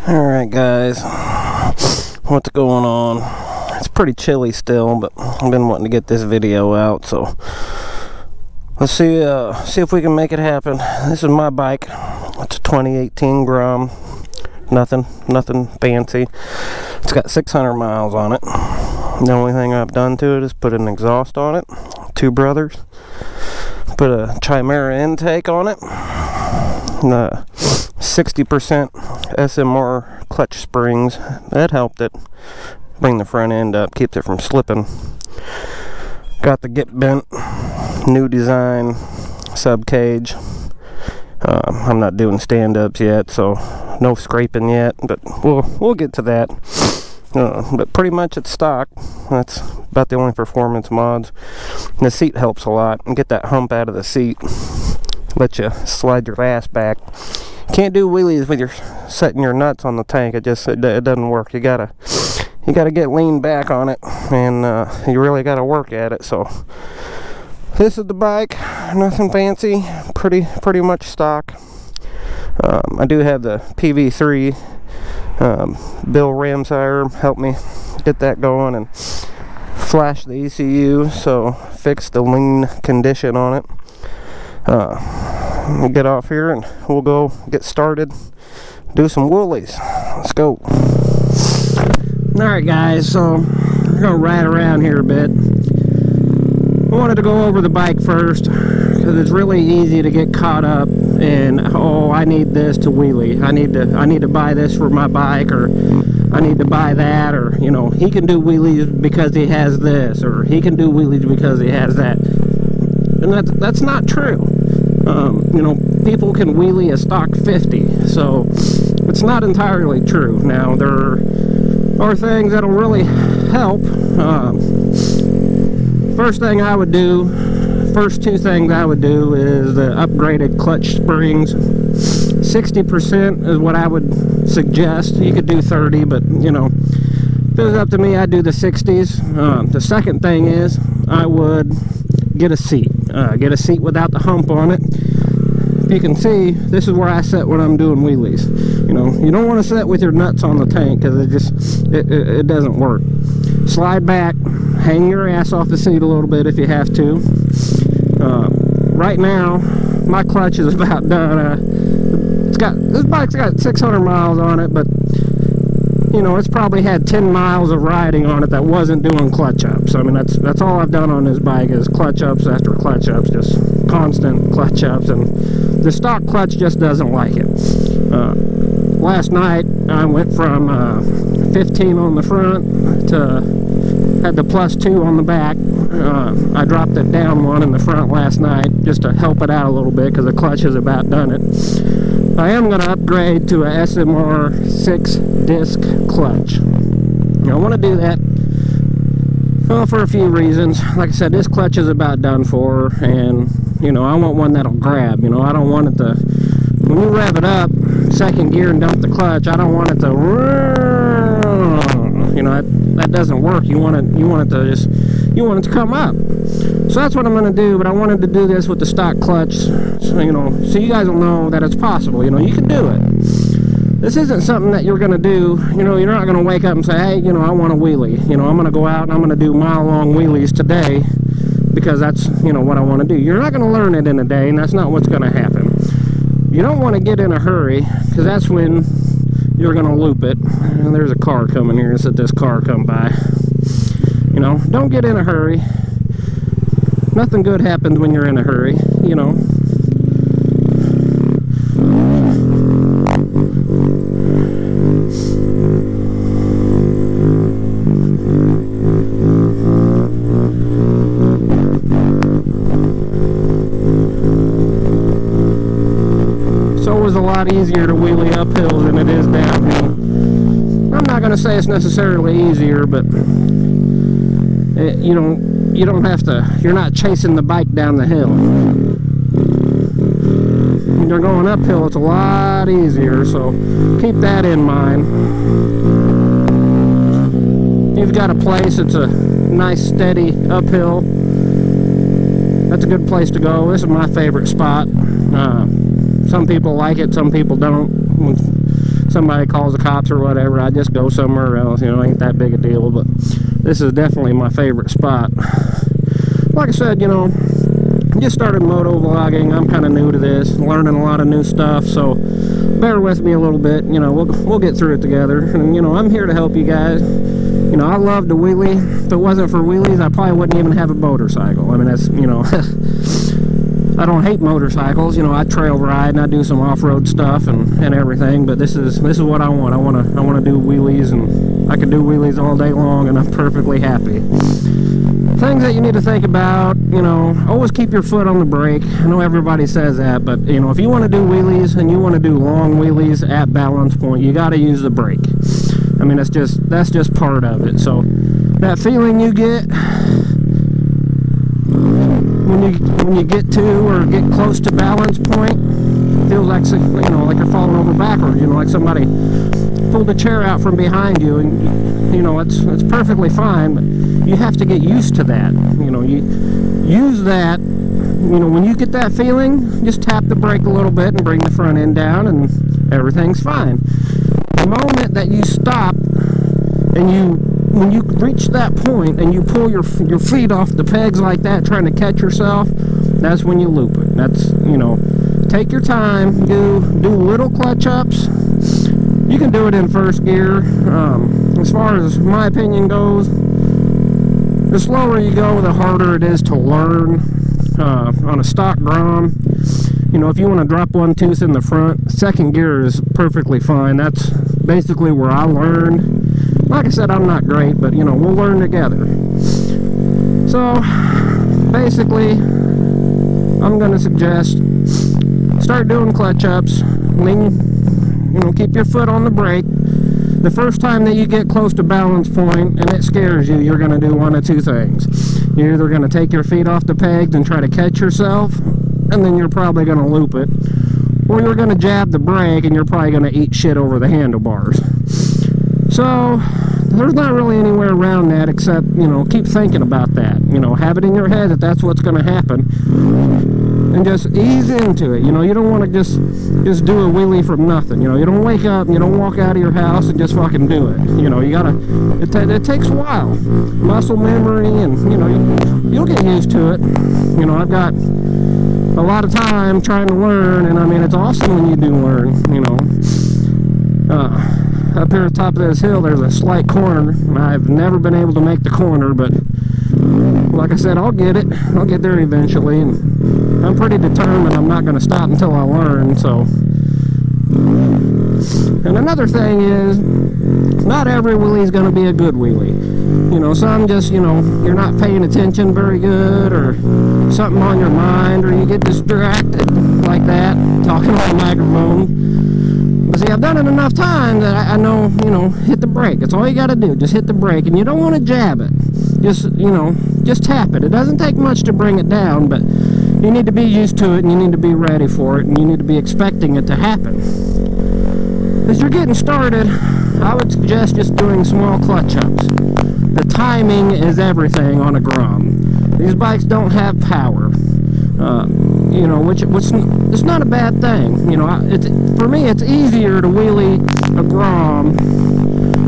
Alright guys, what's going on? It's pretty chilly still, but I've been wanting to get this video out, so let's see if we can make it happen. This is my bike. It's a 2018 Grom. Nothing fancy. It's got 600 miles on it. The only thing I've done to it is put an exhaust on it, 2 brothers, put a Chimera intake on it, 60% SMR clutch springs. That helped it bring the front end up, keeps it from slipping. Got the get bent, new design sub cage. I'm not doing stand-ups yet, so no scraping yet, but we'll get to that. But pretty much it's stock. That's about the only performance mods. And the seat helps a lot. And get that hump out of the seat. Let you slide your ass back. Can't do wheelies when you're setting your nuts on the tank. It doesn't work. You gotta get lean back on it, and you really gotta work at it. So this is the bike. Nothing fancy. Pretty much stock. I do have the PV3 Bill Ramsire help me get that going and flash the ECU, so fix the lean condition on it. We'll get off here and we'll go get started, do some wheelies. Let's go. Alright guys, so we're gonna ride around here a bit. I wanted to go over the bike first because it's really easy to get caught up in, oh, I need this to wheelie, I need to buy this for my bike, or I need to buy that, or you know, he can do wheelies because he has this, or he can do wheelies because he has that. And that's not true. You know, people can wheelie a stock 50, so it's not entirely true. Now, there are things that'll really help. First two things I would do is the upgraded clutch springs. 60% is what I would suggest. You could do 30, but you know, if it was up to me, I'd do the 60s. The second thing is I would get a seat. Get a seat without the hump on it. If you can see, this is where I sit when I'm doing wheelies. You know, you don't want to sit with your nuts on the tank because it doesn't work. Slide back, hang your ass off the seat a little bit if you have to. Right now, my clutch is about done. This bike's got 600 miles on it, but you know, it's probably had 10 miles of riding on it that wasn't doing clutch ups. I mean, that's all I've done on this bike is clutch ups after clutch ups, just constant clutch ups, and the stock clutch just doesn't like it. Last night I went from 15 on the front to had the +2 on the back. I dropped it down one in the front last night just to help it out a little bit because the clutch has about done it. I am going to upgrade to a SMR 6-disc clutch. I want to do that, well, for a few reasons. Like I said, this clutch is about done for, and you know, I want one that'll grab. You know, I don't want it to, when you rev it up, second gear and dump the clutch, I don't want it to, you know, that doesn't work. You want it to come up. So that's what I'm going to do, but I wanted to do this with the stock clutch, so, you know, so you guys will know that it's possible. You know, you can do it. This isn't something that you're going to do, you know, you're not going to wake up and say, hey, you know, I want a wheelie. You know, I'm going to go out and I'm going to do mile-long wheelies today because that's, you know, what I want to do. You're not going to learn it in a day, and that's not what's going to happen. You don't want to get in a hurry because that's when you're going to loop it. And there's a car coming here. Let's let this car come by. You know, don't get in a hurry. Nothing good happens when you're in a hurry, you know. So it was a lot easier to wheelie uphill than it is downhill. I'm not going to say it's necessarily easier, but you don't have to, you're not chasing the bike down the hill. When you're going uphill, it's a lot easier, so keep that in mind. You've got a place, it's a nice steady uphill. That's a good place to go. This is my favorite spot. Some people like it, some people don't. somebody calls the cops or whatever, I just go somewhere else. You know, ain't that big a deal. But this is definitely my favorite spot. Like I said, you know, just started moto vlogging. I'm kind of new to this, learning a lot of new stuff, so bear with me a little bit. You know, we'll get through it together. And you know, I'm here to help you guys. You know, I love to wheelie. If it wasn't for wheelies, I probably wouldn't even have a motorcycle. I mean, that's, you know, I don't hate motorcycles. You know, I trail ride and I do some off-road stuff and everything. But this is what I want. I want to do wheelies, and I can do wheelies all day long, and I'm perfectly happy. Things that you need to think about, you know, always keep your foot on the brake. I know everybody says that, but you know, if you want to do wheelies and you want to do long wheelies at balance point, you got to use the brake. I mean, that's just part of it. So that feeling you get when you get to or get close to balance point, feels like, you know, like you're falling over backward. You know, like somebody pulled a chair out from behind you, and you know, it's perfectly fine, but you have to get used to that. You know, you use that, you know, when you get that feeling, just tap the brake a little bit and bring the front end down, and everything's fine. The moment that you stop and when you reach that point and you pull your feet off the pegs like that, trying to catch yourself, that's when you loop it. That's, you know, take your time, do little clutch ups. You can do it in first gear. As far as my opinion goes, the slower you go, the harder it is to learn. On a stock grom, you know, if you want to drop one tooth in the front, second gear is perfectly fine. That's basically where I learned. Like I said, I'm not great, but you know, we'll learn together. So basically, I'm going to suggest start doing clutch ups. You know, keep your foot on the brake. The first time that you get close to balance point and it scares you, you're going to do one of two things. You're either going to take your feet off the pegs and try to catch yourself, and then you're probably going to loop it, or you're going to jab the brake and you're probably going to eat shit over the handlebars. So there's not really anywhere around that except, you know, keep thinking about that. You know, have it in your head that that's what's going to happen, and just ease into it. You know, you don't want to just do a wheelie from nothing. You know, you don't wake up and you don't walk out of your house and just fucking do it. You know, you gotta, it takes a while, muscle memory, and you know, you'll get used to it. You know, I've got a lot of time trying to learn, and I mean, it's awesome when you do learn. You know, up here at the top of this hill, there's a slight corner, and I've never been able to make the corner, but like I said, I'll get it. I'll get there eventually, and I'm pretty determined I'm not going to stop until I learn. So, and another thing is, not every wheelie is going to be a good wheelie. You know, some just, you know, you're not paying attention very good, or something on your mind, or you get distracted like that, talking on the microphone. But see, I've done it enough times that I know, you know, hit the brake. That's all you got to do. Just hit the brake, and you don't want to jab it. Just, you know, just tap it. It doesn't take much to bring it down, but you need to be used to it, and you need to be ready for it, and you need to be expecting it to happen. As you're getting started, I would suggest just doing small clutch ups. The timing is everything on a grom. These bikes don't have power. You know, which it's not a bad thing. You know, for me, it's easier to wheelie a grom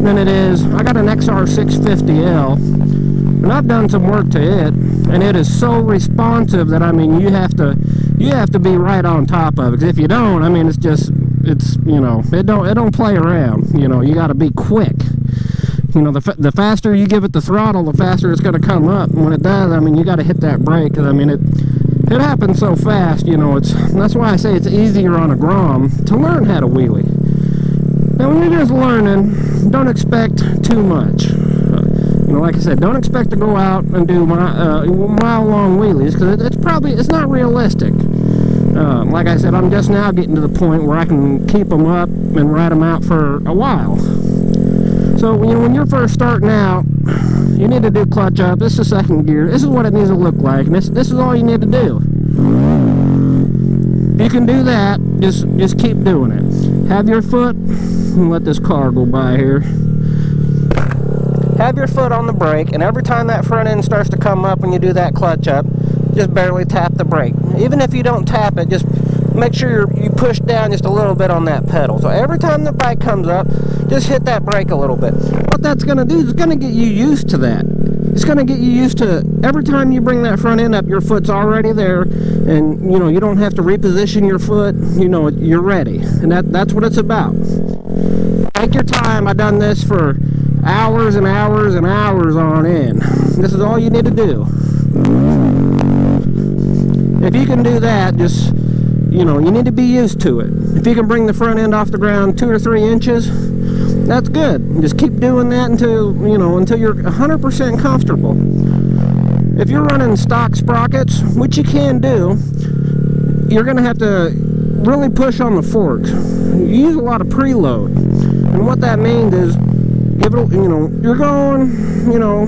than it is. I got an XR650L, and I've done some work to it, and it is so responsive that, I mean, you have to be right on top of it. 'Cause if you don't, I mean, it's you know, it don't play around. You know, you got to be quick. You know, the faster you give it the throttle, the faster it's going to come up. And when it does, I mean, you got to hit that brake, 'cause I mean, it happens so fast. You know, that's why I say it's easier on a grom to learn how to wheelie. Now, when you're just learning, don't expect too much. You know, like I said, don't expect to go out and do mile-long wheelies, because it's not realistic. Like I said, I'm just now getting to the point where I can keep them up and ride them out for a while. So, you know, when you're first starting out, you need to do clutch up. This is second gear. This is what it needs to look like, and this is all you need to do. If you can do that, just keep doing it. Have your foot, and let this car go by here. Have your foot on the brake, and every time that front end starts to come up when you do that clutch up, just barely tap the brake. Even if you don't tap it, just make sure you push down just a little bit on that pedal. So every time the bike comes up, just hit that brake a little bit. What that's going to do is it's going to get you used to that. It's going to get you used to every time you bring that front end up, your foot's already there, and you know, you don't have to reposition your foot. You know, you're ready, and that's what it's about. Take your time. I've done this for hours and hours and hours on end. This is all you need to do. If you can do that, just, you know, you need to be used to it. If you can bring the front end off the ground 2 or 3 inches, that's good. Just keep doing that until, you know, until you're 100% comfortable. If you're running stock sprockets, which you can do, you're going to have to really push on the forks. You use a lot of preload, and what that means is, give it, you know, you're going, you know,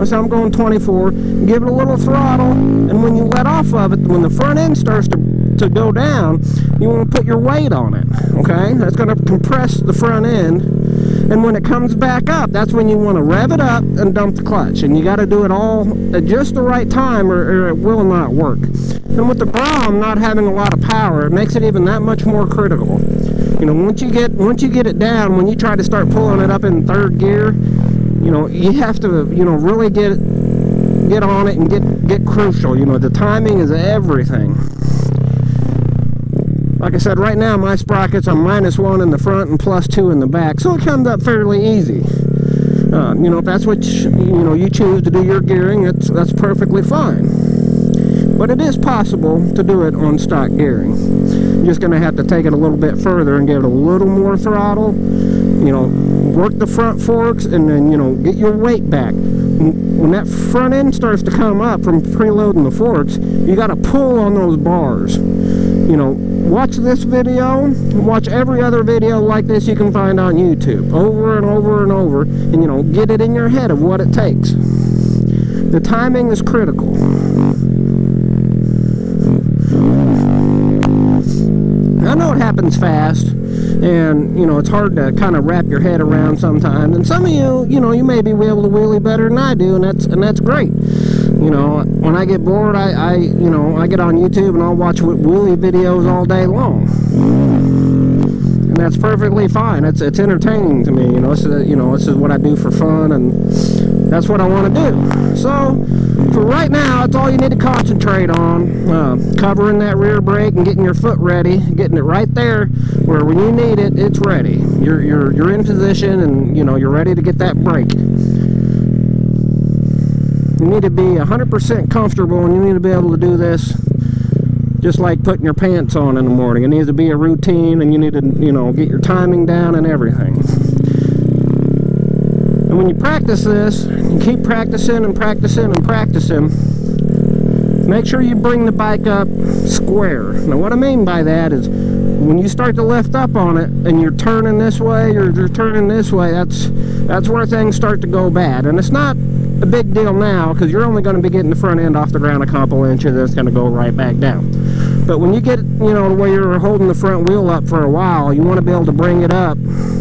so I'm going 24, give it a little throttle, and when you let off of it, when the front end starts to go down, you want to put your weight on it, okay? That's going to compress the front end, and when it comes back up, that's when you want to rev it up and dump the clutch, and you got to do it all at just the right time, or it will not work. And with the grom not having a lot of power, it makes it even that much more critical. You know, once you get it down, when you try to start pulling it up in 3rd gear, you know, you have to, you know, really get on it and get crucial. You know, the timing is everything. Like I said, right now my sprockets, I'm -1 in the front and +2 in the back, so it comes up fairly easy. You know, if that's what you choose to do your gearing, that's perfectly fine. But it is possible to do it on stock gearing. You're just going to have to take it a little bit further and give it a little more throttle. You know, work the front forks, and then, you know, get your weight back. When that front end starts to come up from preloading the forks, you got to pull on those bars. You know, watch this video, watch every other video like this you can find on YouTube, over and over and over, and, you know, get it in your head of what it takes. The timing is critical. I know it happens fast, and, you know, it's hard to kind of wrap your head around sometimes, and some of you, you know, you may be able to wheelie better than I do, and that's great. You know, when I get bored, I get on YouTube and I'll watch wheelie videos all day long, and that's perfectly fine. It's entertaining to me. You know, this is what I do for fun, and that's what I want to do. So for right now, that's all you need to concentrate on, covering that rear brake and getting your foot ready, getting it right there where when you need it, it's ready. You're in position, and, you know, you're ready to get that brake. You need to be 100% comfortable, and you need to be able to do this just like putting your pants on in the morning. It needs to be a routine, and you need to, you know, get your timing down and everything. And when you practice this, you keep practicing and practicing and practicing, make sure you bring the bike up square. Now what I mean by that is, when you start to lift up on it and you're turning this way or you're turning this way, that's where things start to go bad. And it's not a big deal now, because you're only going to be getting the front end off the ground a couple inches, and it's going to go right back down. But when you get, you know, where you're holding the front wheel up for a while, you want to be able to bring it up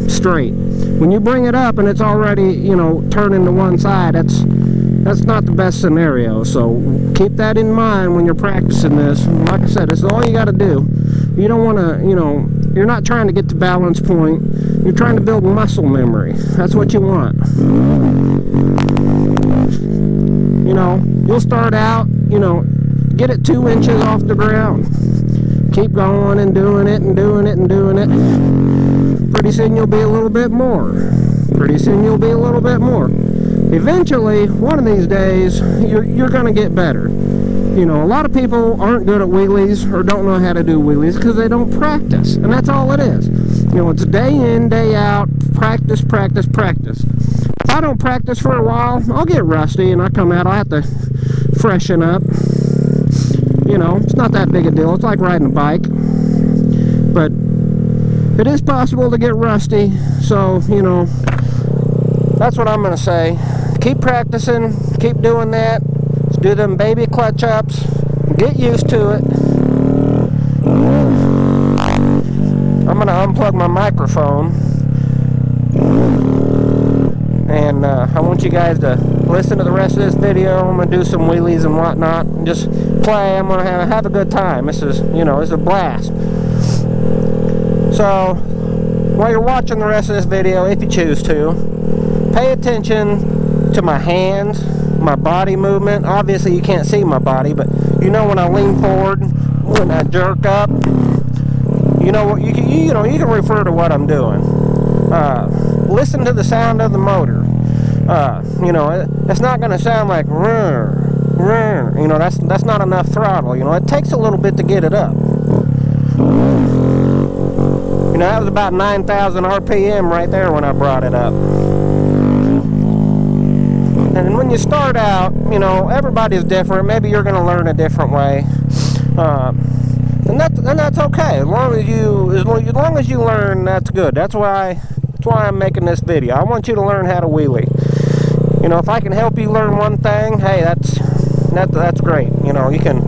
straight. When you bring it up and it's already, you know, turning to one side, that's not the best scenario. So keep that in mind when you're practicing this. Like I said, this is all you got to do. You don't want to, you know, you're not trying to get to balance point. You're trying to build muscle memory. That's what you want. You know, you'll start out, you know, get it 2 inches off the ground. Keep going and doing it and doing it and doing it. Pretty soon you'll be a little bit more. Pretty soon you'll be a little bit more. Eventually, one of these days, you're going to get better. You know, a lot of people aren't good at wheelies or don't know how to do wheelies because they don't practice, and that's all it is. You know, it's day in, day out, practice, practice, practice. If I don't practice for a while, I'll get rusty, and I come out, I'll have to freshen up. You know, it's not that big a deal. It's like riding a bike. But it is possible to get rusty, so, you know, that's what I'm going to say. Keep practicing, keep doing that. Let's do them baby clutch ups, get used to it. I'm going to unplug my microphone, and I want you guys to listen to the rest of this video. I'm gonna do some wheelies and whatnot, and just play. I'm gonna have a good time. This is, you know, it's a blast. So while you're watching the rest of this video, if you choose to, pay attention to my hands, my body movement. Obviously you can't see my body, but you know when I lean forward, when I jerk up, you know what, you can refer to what I'm doing. Listen to the sound of the motor. You know, it's not going to sound like rrr, rrr. You know, that's not enough throttle. You know, it takes a little bit to get it up. You know, that was about 9,000 RPM right there when I brought it up. And when you start out, you know, everybody's different. Maybe you're going to learn a different way. And that's okay. As long as you learn, that's good. That's why I'm making this video. I want you to learn how to wheelie. You know, if I can help you learn one thing, hey, that's great. You know, you can,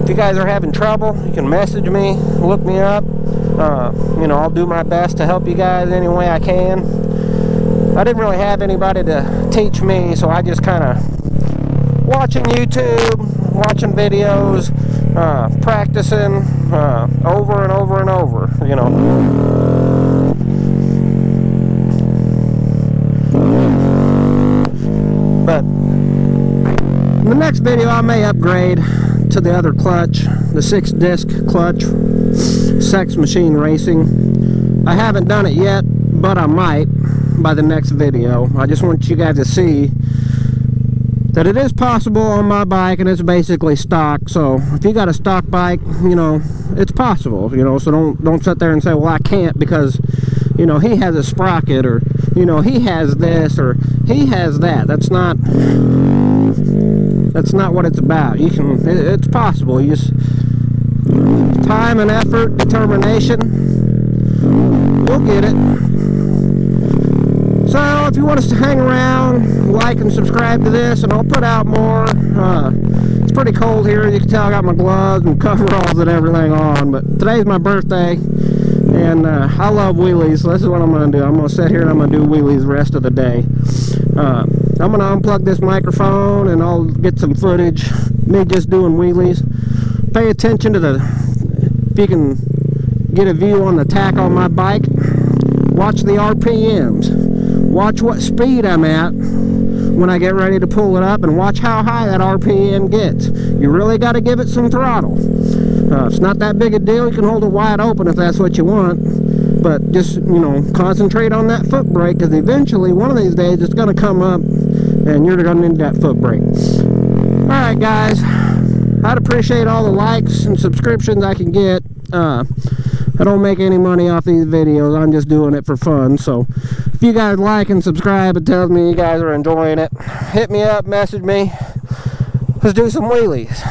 if you guys are having trouble, you can message me, look me up. You know, I'll do my best to help you guys any way I can. I didn't really have anybody to teach me, so I just kind of watching YouTube, watching videos, practicing over and over and over, you know. But in the next video I may upgrade to the other clutch, the 6-disc clutch, Sex Machine Racing. I haven't done it yet, but I might by the next video. I just want you guys to see that it is possible on my bike, and it's basically stock. So if you got a stock bike, you know, it's possible, you know. So don't sit there and say, well, I can't because, you know, he has a sprocket, or, you know, he has this, or he has that. That's not what it's about. You can, it's possible. You just, time and effort, determination, you'll get it. So if you want us to hang around, like and subscribe to this, and I'll put out more. It's pretty cold here. You can tell I got my gloves and coveralls and everything on, but today's my birthday, and I love wheelies, so this is what I'm going to do. I'm going to sit here and I'm going to do wheelies the rest of the day. I'm going to unplug this microphone and I'll get some footage, me just doing wheelies. Pay attention to if you can get a view on the tack on my bike, watch the RPMs. Watch what speed I'm at when I get ready to pull it up, and watch how high that RPM gets. You really got to give it some throttle. It's not that big a deal. You can hold it wide open if that's what you want, but just, you know, concentrate on that foot brake, because eventually one of these days it's going to come up and you're going to need that foot brake. Alright guys, I'd appreciate all the likes and subscriptions I can get. I don't make any money off these videos. I'm just doing it for fun. So if you guys like and subscribe, it tells me you guys are enjoying it. Hit me up, message me. Let's do some wheelies.